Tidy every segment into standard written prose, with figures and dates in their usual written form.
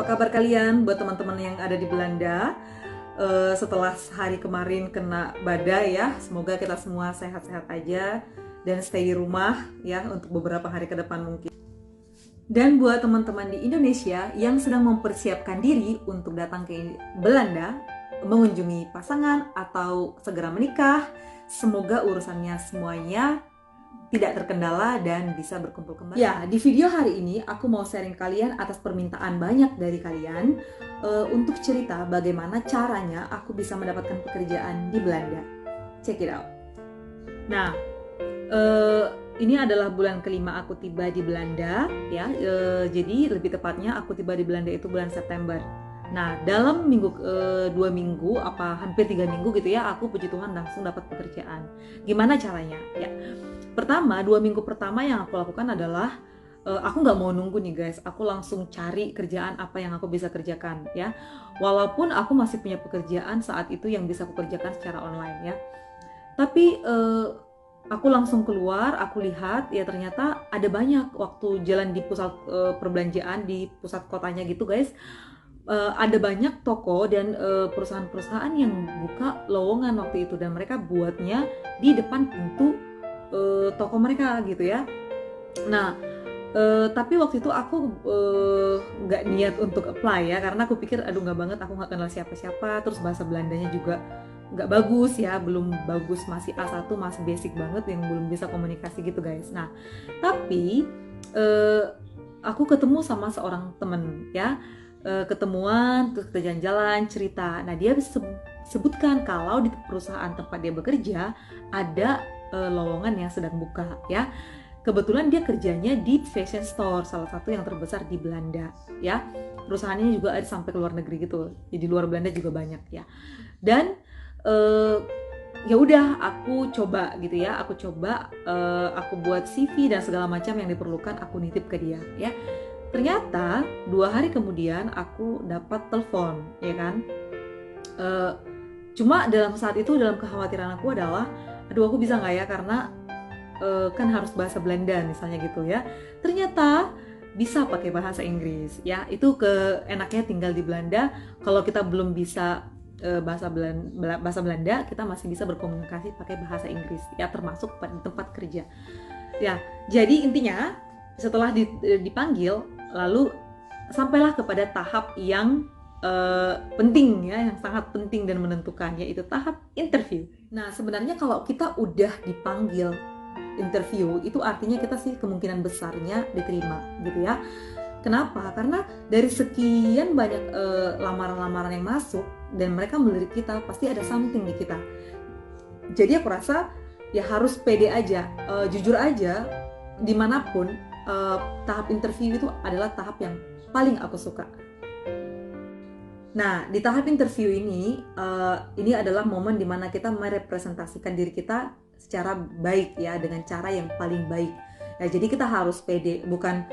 kabar kalian buat teman-teman yang ada di Belanda? Setelah hari kemarin kena badai ya, semoga kita semua sehat-sehat aja dan stay di rumah ya untuk beberapa hari ke depan mungkin. Dan buat teman-teman di Indonesia yang sedang mempersiapkan diri untuk datang ke Belanda, mengunjungi pasangan atau segera menikah, semoga urusannya semuanya tidak terkendala dan bisa berkumpul kembali. Ya, di video hari ini aku mau sharing kalian atas permintaan banyak dari kalian untuk cerita bagaimana caranya aku bisa mendapatkan pekerjaan di Belanda. Check it out. Nah, ini adalah bulan kelima aku tiba di Belanda ya. Jadi lebih tepatnya aku tiba di Belanda itu bulan September. Nah, dalam dua minggu hampir 3 minggu gitu ya, aku puji Tuhan langsung dapat pekerjaan. Gimana caranya? Ya, pertama 2 minggu pertama yang aku lakukan adalah aku nggak mau nunggu nih guys, aku langsung cari kerjaan apa yang aku bisa kerjakan ya. Walaupun aku masih punya pekerjaan saat itu yang bisa aku kerjakan secara online ya, tapi aku langsung keluar, aku lihat ya ternyata ada banyak waktu jalan di pusat perbelanjaan di pusat kotanya gitu guys. Ada banyak toko dan perusahaan-perusahaan yang buka lowongan waktu itu, dan mereka buatnya di depan pintu toko mereka gitu ya. Nah, tapi waktu itu aku nggak niat untuk apply ya, karena aku pikir aduh nggak banget, aku nggak kenal siapa-siapa, terus bahasa Belandanya juga nggak bagus ya, belum bagus, masih A1, masih basic banget yang belum bisa komunikasi gitu guys. Nah, tapi aku ketemu sama seorang temen ya, ketemuan, terus kita jalan-jalan, cerita. Nah, dia sebutkan kalau di perusahaan tempat dia bekerja ada lowongan yang sedang buka ya. Kebetulan dia kerjanya di fashion store, salah satu yang terbesar di Belanda ya. Perusahaannya juga ada sampai ke luar negeri gitu. Jadi luar Belanda juga banyak ya. Dan ya udah aku coba gitu ya. Aku buat CV dan segala macam yang diperlukan, aku nitip ke dia ya. Ternyata 2 hari kemudian aku dapat telepon ya kan. Cuma dalam saat itu, dalam kekhawatiran aku adalah aduh aku bisa nggak ya, karena kan harus bahasa Belanda misalnya gitu ya. Ternyata bisa pakai bahasa Inggris ya. Itu keenaknya tinggal di Belanda, kalau kita belum bisa bahasa Belanda, kita masih bisa berkomunikasi pakai bahasa Inggris ya, termasuk di tempat kerja ya. Jadi intinya setelah dipanggil, lalu sampailah kepada tahap yang penting ya, yang sangat penting dan menentukan, yaitu tahap interview. Nah, sebenarnya kalau kita udah dipanggil interview, itu artinya kita sih kemungkinan besarnya diterima gitu ya. Kenapa? Karena dari sekian banyak lamaran-lamaran yang masuk dan mereka melirik kita, pasti ada something di kita. Jadi aku rasa ya harus pede aja, jujur aja, dimanapun. Tahap interview itu adalah tahap yang paling aku suka. Nah, di tahap interview ini adalah momen dimana kita merepresentasikan diri kita secara baik ya, dengan cara yang paling baik. Ya, jadi kita harus pede, bukan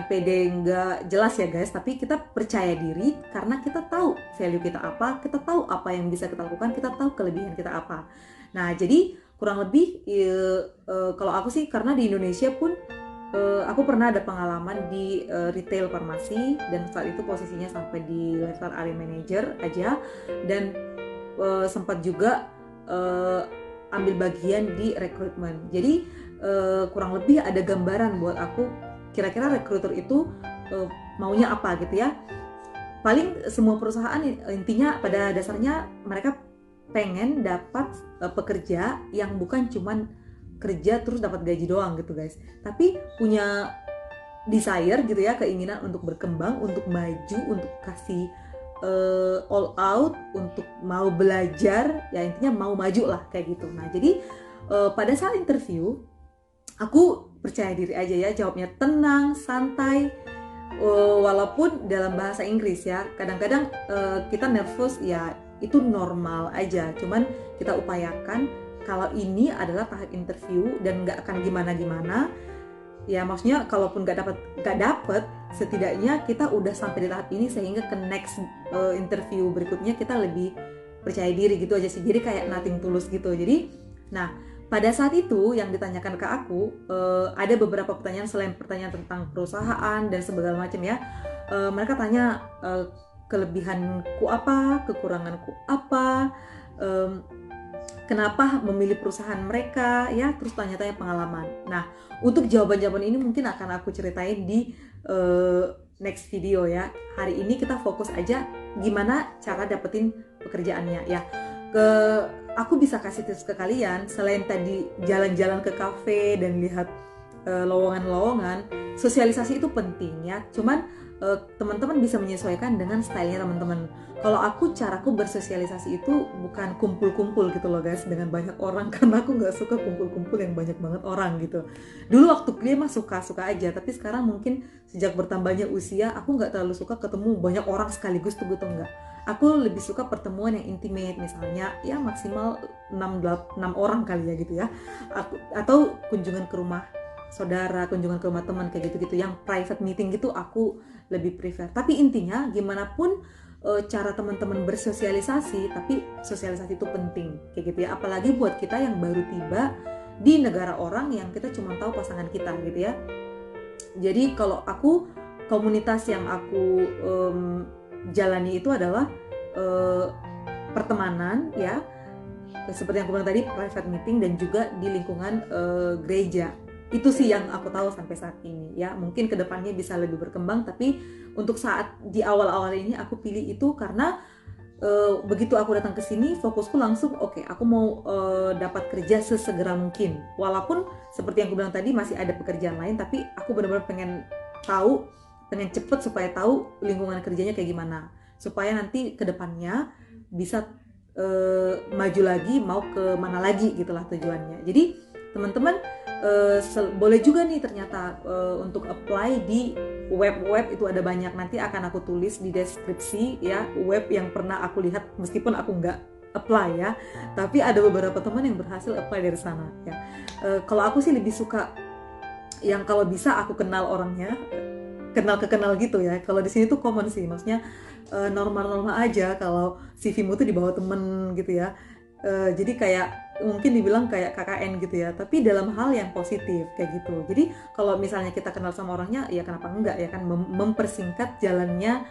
pede nggak jelas ya guys, tapi kita percaya diri karena kita tahu value kita apa, kita tahu apa yang bisa kita lakukan, kita tahu kelebihan kita apa. Nah, jadi kurang lebih kalau aku sih, karena di Indonesia pun aku pernah ada pengalaman di retail farmasi, dan saat itu posisinya sampai di level area manager aja, dan sempat juga ambil bagian di rekrutmen. Jadi kurang lebih ada gambaran buat aku kira-kira rekruter itu maunya apa gitu ya. Paling semua perusahaan intinya pada dasarnya mereka pengen dapat pekerja yang bukan cuman kerja terus dapat gaji doang gitu guys, tapi punya desire gitu ya, keinginan untuk berkembang, untuk maju, untuk kasih all out, untuk mau belajar ya, intinya mau maju lah kayak gitu. Nah, jadi pada saat interview aku percaya diri aja ya, jawabnya tenang, santai, walaupun dalam bahasa Inggris ya. Kadang-kadang kita nervous ya, itu normal aja, cuman kita upayakan kalau ini adalah tahap interview dan nggak akan gimana-gimana ya, maksudnya kalaupun nggak dapet, setidaknya kita udah sampai di tahap ini sehingga ke next interview berikutnya kita lebih percaya diri gitu aja sih. Jadi kayak nothing tulus gitu. Jadi nah, pada saat itu yang ditanyakan ke aku ada beberapa pertanyaan selain pertanyaan tentang perusahaan dan segala macam ya. mereka tanya kelebihanku apa, kekuranganku apa, kenapa memilih perusahaan mereka ya, terus tanya-tanya pengalaman. Nah, untuk jawaban-jawaban ini mungkin akan aku ceritain di next video ya. Hari ini kita fokus aja gimana cara dapetin pekerjaannya ya. Aku bisa kasih tips ke kalian, selain tadi jalan-jalan ke kafe dan lihat lowongan-lowongan, sosialisasi itu penting ya. Cuman teman-teman bisa menyesuaikan dengan stylenya teman-teman. Kalau aku, caraku bersosialisasi itu bukan kumpul-kumpul gitu loh guys dengan banyak orang, karena aku nggak suka kumpul-kumpul yang banyak banget orang gitu. Dulu waktu kuliah mah suka-suka aja, tapi sekarang mungkin sejak bertambahnya usia aku nggak terlalu suka ketemu banyak orang sekaligus tuh gitu, enggak. Aku lebih suka pertemuan yang intimate, misalnya ya maksimal 6 orang kali ya gitu ya. Atau kunjungan ke rumah saudara, kunjungan ke rumah teman kayak gitu-gitu, yang private meeting gitu aku lebih prefer. Tapi intinya gimana pun cara teman-teman bersosialisasi, tapi sosialisasi itu penting kayak gitu ya, apalagi buat kita yang baru tiba di negara orang yang kita cuma tahu pasangan kita gitu ya. Jadi kalau aku, komunitas yang aku jalani itu adalah pertemanan ya, seperti yang aku bilang tadi, private meeting, dan juga di lingkungan gereja. Itu sih yang aku tahu sampai saat ini ya. Mungkin kedepannya bisa lebih berkembang, tapi untuk saat di awal-awal ini aku pilih itu karena begitu aku datang ke sini, fokusku langsung oke, aku mau dapat kerja sesegera mungkin. Walaupun seperti yang aku bilang tadi masih ada pekerjaan lain, tapi aku benar-benar pengen tahu, pengen cepet supaya tahu lingkungan kerjanya kayak gimana, supaya nanti kedepannya bisa maju lagi, mau ke mana lagi gitulah tujuannya. Jadi teman-teman boleh juga nih ternyata untuk apply di web itu ada banyak, nanti akan aku tulis di deskripsi ya, web yang pernah aku lihat meskipun aku nggak apply ya, tapi ada beberapa teman yang berhasil apply dari sana ya. Kalau aku sih lebih suka yang kalau bisa aku kenal orangnya, kenal gitu ya. Kalau di sini tuh common sih, maksudnya normal-normal aja kalau CV-mu tuh dibawa temen gitu ya. Jadi kayak mungkin dibilang kayak KKN gitu ya, tapi dalam hal yang positif kayak gitu. Jadi kalau misalnya kita kenal sama orangnya, ya kenapa enggak ya kan, mempersingkat jalannya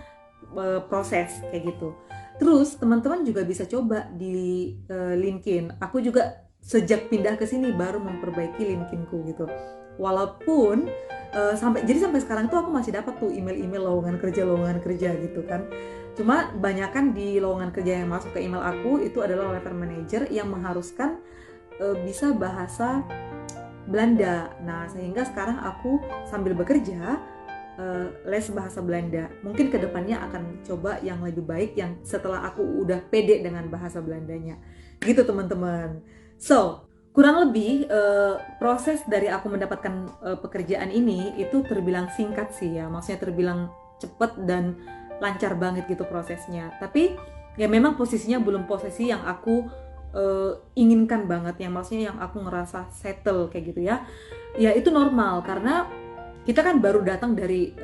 proses kayak gitu. Terus teman-teman juga bisa coba di LinkedIn. Aku juga sejak pindah ke sini baru memperbaiki LinkedIn-ku gitu. Walaupun sampai sekarang tuh aku masih dapat tuh email-email lowongan kerja gitu kan. Cuma banyakan di lowongan kerja yang masuk ke email aku itu adalah level manager yang mengharuskan bisa bahasa Belanda. Nah, sehingga sekarang aku sambil bekerja les bahasa Belanda. Mungkin kedepannya akan coba yang lebih baik, yang setelah aku udah pede dengan bahasa Belandanya. Gitu teman-teman. So, kurang lebih proses dari aku mendapatkan pekerjaan ini itu terbilang singkat sih ya. Maksudnya terbilang cepet dan lancar banget gitu prosesnya. Tapi ya memang posisinya belum posisi yang aku inginkan banget, yang maksudnya yang aku ngerasa settle kayak gitu ya. Ya itu normal karena kita kan baru datang dari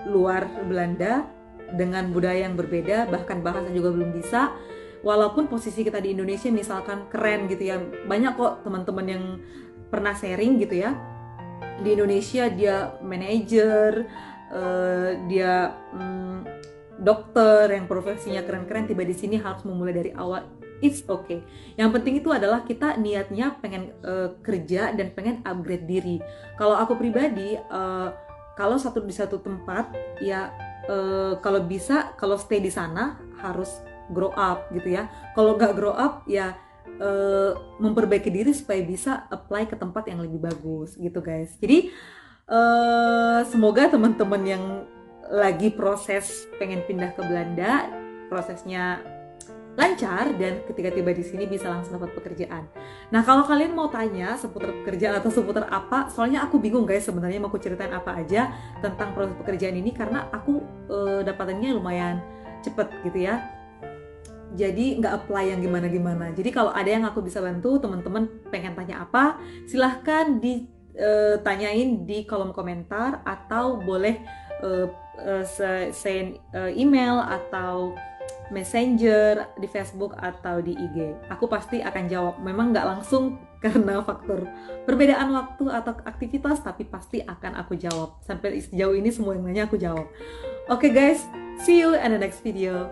luar Belanda dengan budaya yang berbeda, bahkan bahasa juga belum bisa. Walaupun posisi kita di Indonesia misalkan keren gitu ya, banyak kok teman-teman yang pernah sharing gitu ya, di Indonesia dia manajer, dia dokter yang profesinya keren-keren, tiba di sini harus memulai dari awal. It's okay. Yang penting itu adalah kita niatnya pengen kerja dan pengen upgrade diri. Kalau aku pribadi, kalau di satu tempat ya, kalau bisa, kalau stay di sana harus grow up gitu ya. Kalau nggak grow up ya memperbaiki diri supaya bisa apply ke tempat yang lebih bagus gitu guys. Jadi semoga teman-teman yang lagi proses pengen pindah ke Belanda, prosesnya lancar dan ketika tiba di sini bisa langsung dapat pekerjaan. Nah, kalau kalian mau tanya seputar pekerjaan atau seputar apa, soalnya aku bingung guys sebenarnya mau aku ceritain apa aja tentang proses pekerjaan ini, karena aku dapatannya lumayan cepet gitu ya. Jadi nggak apply yang gimana-gimana. Jadi kalau ada yang aku bisa bantu, teman-teman pengen tanya apa, silahkan ditanyain di kolom komentar, atau boleh send email atau Messenger, di Facebook atau di IG. Aku pasti akan jawab. Memang nggak langsung karena faktor perbedaan waktu atau aktivitas, tapi pasti akan aku jawab. Sampai sejauh ini semua yang nanya aku jawab. Oke guys, see you in the next video.